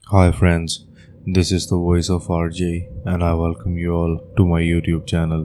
Hi friends, this is the voice of RJ and I welcome you all to my YouTube channel.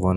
$1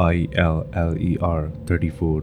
ILLER34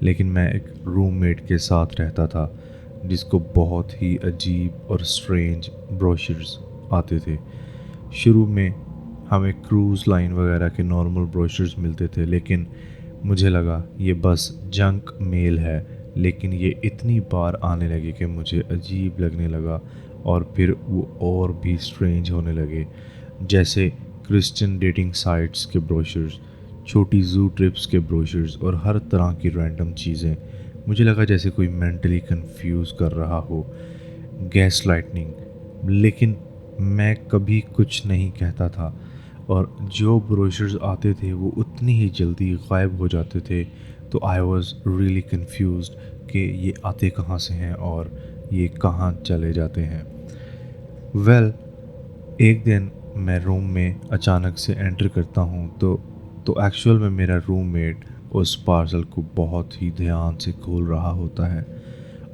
لیکن میں ایک روم meat کے ساتھ رہتا تھا جس کو بہت ہی عجیب اور اسٹرینج بروشرز آتے تھے۔ شروع میں ہمیں کروز لائن وغیرہ کے نارمل بروشرز ملتے تھے، لیکن مجھے لگا یہ بس جنک میل ہے، لیکن یہ اتنی بار آنے لگے کہ مجھے عجیب لگنے لگا، اور پھر وہ اور بھی اسٹرینج ہونے لگے، جیسے کرسچن ڈیٹنگ سائٹس کے بروشرز، چھوٹی زو ٹرپس کے بروشرز اور ہر طرح کی رینڈم چیزیں۔ مجھے لگا جیسے کوئی مینٹلی کنفیوز کر رہا ہو، گیس لائٹنگ، لیکن میں کبھی کچھ نہیں کہتا تھا، اور جو بروشرز آتے تھے وہ اتنی ہی جلدی غائب ہو جاتے تھے، تو آئی واز ریئلی کنفیوزڈ کہ یہ آتے کہاں سے ہیں اور یہ کہاں چلے جاتے ہیں۔ ویل، ایک دن میں روم میں اچانک سے انٹر کرتا ہوں تو ایکچوئل میں میرا روم میٹ اس پارسل کو بہت ہی دھیان سے کھول رہا ہوتا ہے،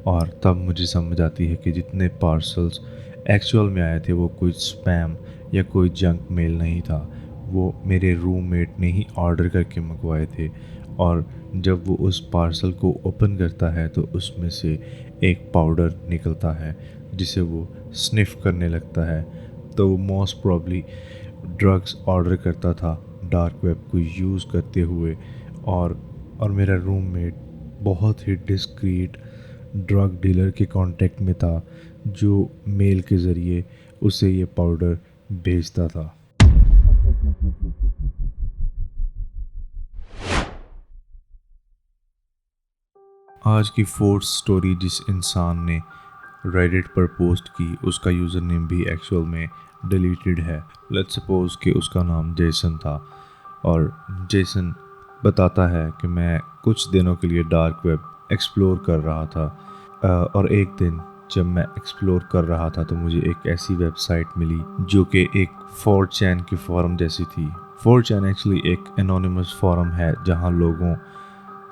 اور تب مجھے سمجھ آتی ہے کہ جتنے پارسلز ایکچوئل میں آئے تھے وہ کوئی اسپیم یا کوئی جنک میل نہیں تھا، وہ میرے روم میٹ نے ہی آرڈر کر کے منگوائے تھے۔ اور جب وہ اس پارسل کو اوپن کرتا ہے تو اس میں سے ایک پاؤڈر نکلتا ہے جسے وہ سنف کرنے لگتا ہے، تو وہ موسٹ پرابلی ڈرگس آرڈر کرتا تھا ڈارک ویب کو یوز کرتے ہوئے، اور میرا روم میٹ بہت ہی ڈسکریٹ ڈرگ ڈیلر کے کانٹیکٹ میں تھا جو میل کے ذریعے اسے یہ پاؤڈر بھیجتا تھا۔ آج کی فورتھ سٹوری جس انسان نے ریڈٹ پر پوسٹ کی اس کا یوزر نیم بھی ایکچوئل میں ڈیلیٹڈ ہے۔ لیٹس سپوز کہ اس کا نام جیسن تھا، اور جیسن بتاتا ہے کہ میں کچھ دنوں کے لیے ڈارک ویب ایکسپلور کر رہا تھا، اور ایک دن جب میں ایکسپلور کر رہا تھا تو مجھے ایک ایسی ویب سائٹ ملی جو کہ ایک 4chan کی فورم جیسی تھی۔ 4chan ایکچولی ایک انونیمس فورم ہے جہاں لوگوں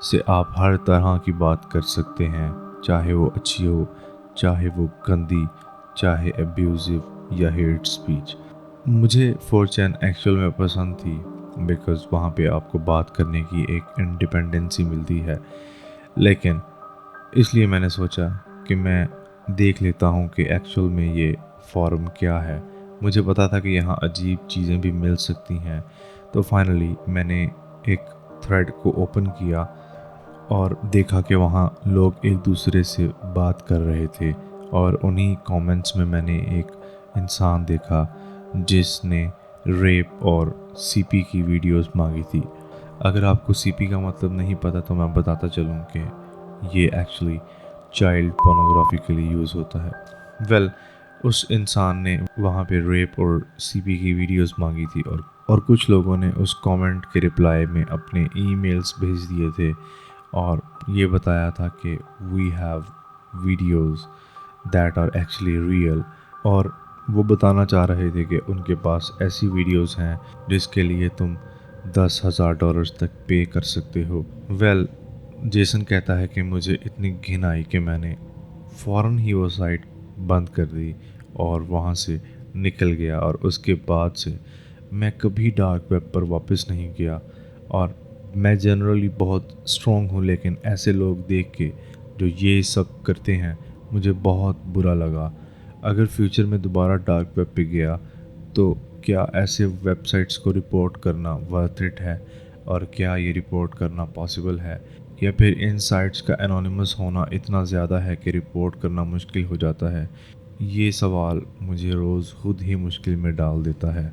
سے آپ ہر طرح کی بات کر سکتے ہیں، چاہے وہ اچھی ہو، چاہے وہ گندی، چاہے ابیوزو یا ہیٹ سپیچ۔ مجھے 4chan ایکچوئل میں پسند تھی بیکاز وہاں پہ آپ کو بات کرنے کی ایک انڈیپینڈنسی ملتی ہے، لیکن اس لیے میں نے سوچا کہ میں دیکھ لیتا ہوں کہ ایکچوئل میں یہ فورم کیا ہے۔ مجھے پتا تھا کہ یہاں عجیب چیزیں بھی مل سکتی ہیں، تو فائنلی میں نے ایک تھریڈ کو اوپن کیا اور دیکھا کہ وہاں لوگ ایک دوسرے سے بات کر رہے تھے، اور انہی کامنٹس میں میں نے ایک انسان دیکھا جس نے ریپ اور سی پی کی ویڈیوز مانگی تھی۔ اگر آپ کو سی پی کا مطلب نہیں پتہ تو میں بتاتا چلوں کہ یہ ایکچولی چائلڈ پورنوگرافی کے لیے یوز ہوتا ہے۔ ویل، اس انسان نے وہاں پہ ریپ اور سی پی کی ویڈیوز مانگی تھی، اور کچھ لوگوں نے اس کامنٹ کے رپلائی میں اپنے ای میلز بھیج دیے تھے اور یہ بتایا تھا کہ we have videos that are actually real, اور وہ بتانا چاہ رہے تھے کہ ان کے پاس ایسی ویڈیوز ہیں جس کے لیے تم $10,000 تک پے کر سکتے ہو۔ ویل، جیسن کہتا ہے کہ مجھے اتنی گھن آئی کہ میں نے فوراً ہی وہ سائٹ بند کر دی اور وہاں سے نکل گیا، اور اس کے بعد سے میں کبھی ڈارک ویب پر واپس نہیں گیا۔ اور میں جنرلی بہت اسٹرانگ ہوں، لیکن ایسے لوگ دیکھ کے جو یہ سب کرتے ہیں مجھے بہت برا لگا۔ اگر فیوچر میں دوبارہ ڈارک ویب پہ گیا تو کیا ایسے ویب سائٹس کو رپورٹ کرنا ورتھ اٹ ہے، اور کیا یہ رپورٹ کرنا پاسبل ہے، یا پھر ان سائٹس کا انونیمس ہونا اتنا زیادہ ہے کہ رپورٹ کرنا مشکل ہو جاتا ہے؟ یہ سوال مجھے روز خود ہی مشکل میں ڈال دیتا ہے۔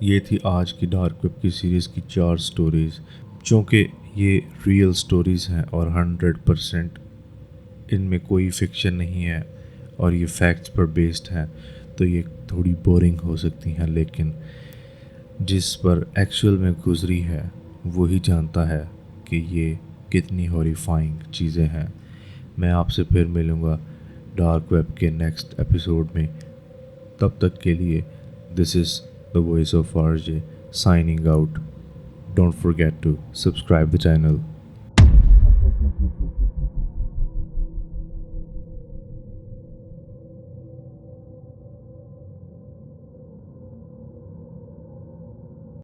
یہ تھی آج کی ڈارک ویب کی سیریز کی 4 سٹوریز۔ چونکہ یہ ریئل سٹوریز ہیں اور 100% ان میں کوئی فکشن نہیں ہے اور یہ فیکٹس پر بیسڈ ہیں، تو یہ تھوڑی بورنگ ہو سکتی ہیں، لیکن جس پر ایکچوئل میں گزری ہے وہی جانتا ہے کہ یہ کتنی ہاریفائنگ چیزیں ہیں۔ میں آپ سے پھر ملوں گا ڈارک ویب کے نیکسٹ ایپیسوڈ میں۔ تب تک کے لیے دس از the voice of RJ signing out. Don't forget to subscribe the channel.